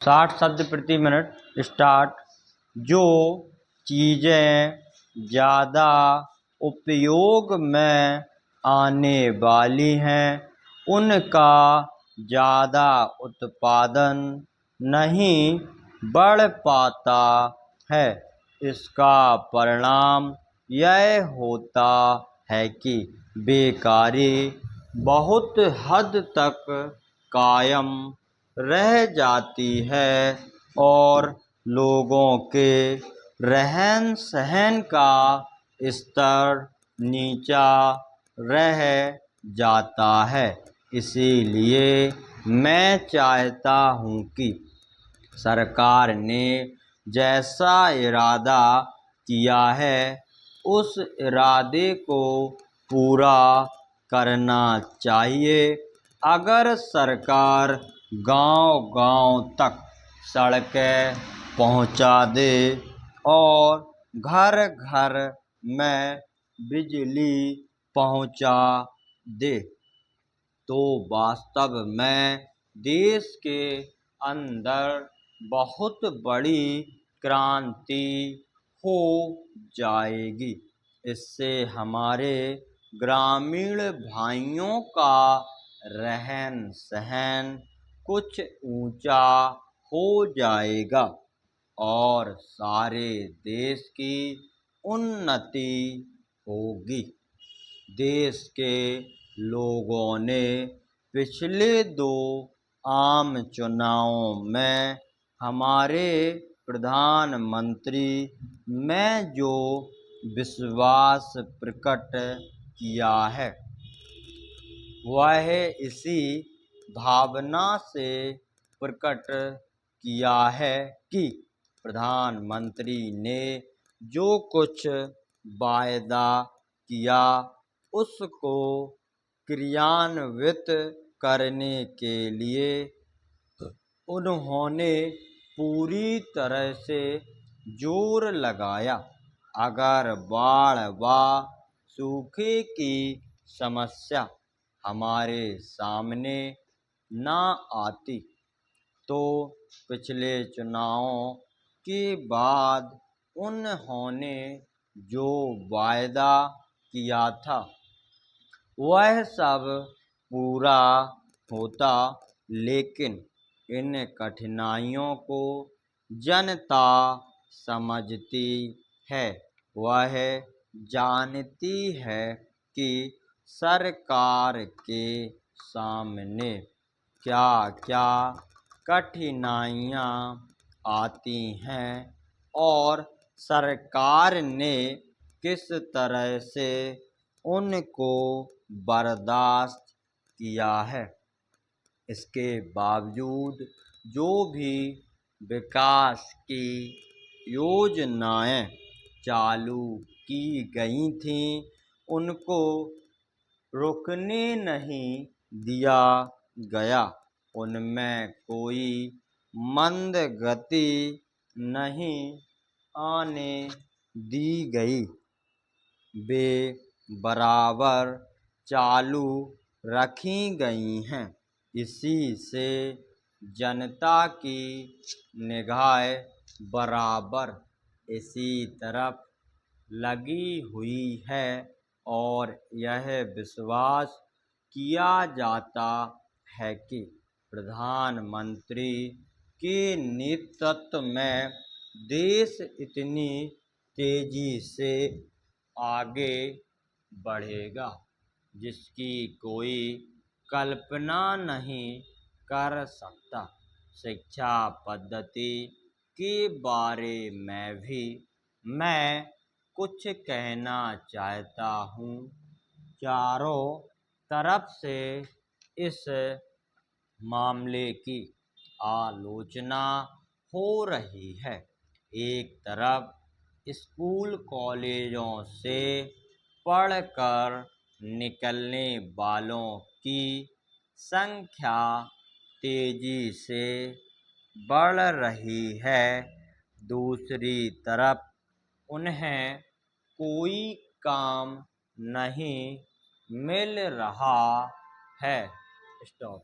60 शब्द प्रति minute start. जो चीज़ें ज़्यादा उपयोग में आने वाली हैं उनका ज़्यादा उत्पादन नहीं बढ़ पाता है। इसका परिणाम यह होता है कि बेकारी बहुत हद तक कायम रह जाती है और लोगों के रहन सहन का स्तर नीचा रह जाता है। इसीलिए मैं चाहता हूँ कि सरकार ने जैसा इरादा किया है उस इरादे को पूरा करना चाहिए। अगर सरकार गांव-गांव तक सड़कें पहुंचा दे और घर-घर में बिजली पहुंचा दे तो वास्तव में देश के अंदर बहुत बड़ी क्रांति हो जाएगी। इससे हमारे ग्रामीण भाइयों का रहन सहन कुछ ऊंचा हो जाएगा और सारे देश की उन्नति होगी। देश के लोगों ने पिछले 2 आम चुनावों में हमारे प्रधानमंत्री में जो विश्वास प्रकट किया है वह इसी भावना से प्रकट किया है कि प्रधानमंत्री ने जो कुछ वायदा किया उसको क्रियान्वित करने के लिए उन्होंने पूरी तरह से जोर लगाया। अगर बाढ़ व सूखे की समस्या हमारे सामने न आती तो पिछले चुनावों के बाद उन्होंने जो वायदा किया था वह सब पूरा होता, लेकिन इन कठिनाइयों को जनता समझती है। वह जानती है कि सरकार के सामने क्या-क्या कठिनाइयाँ आती हैं और सरकार ने किस तरह से उनको बर्दाश्त किया है। इसके बावजूद जो भी विकास की योजनाएं चालू की गई थीं उनको रुकने नहीं दिया गया। उनमें कोई मंद गति नहीं आने दी गई। वे बराबर चालू रखी गई हैं। इसी से जनता की निगाह बराबर इसी तरफ लगी हुई है और यह विश्वास किया जाता है कि प्रधानमंत्री के नेतृत्व में देश इतनी तेजी से आगे बढ़ेगा जिसकी कोई कल्पना नहीं कर सकता। शिक्षा पद्धति के बारे में भी मैं कुछ कहना चाहता हूँ। चारों तरफ से इस मामले की आलोचना हो रही है। एक तरफ स्कूल कॉलेजों से पढ़कर निकलने वालों की संख्या तेजी से बढ़ रही है, दूसरी तरफ उन्हें कोई काम नहीं मिल रहा है। स्टॉप।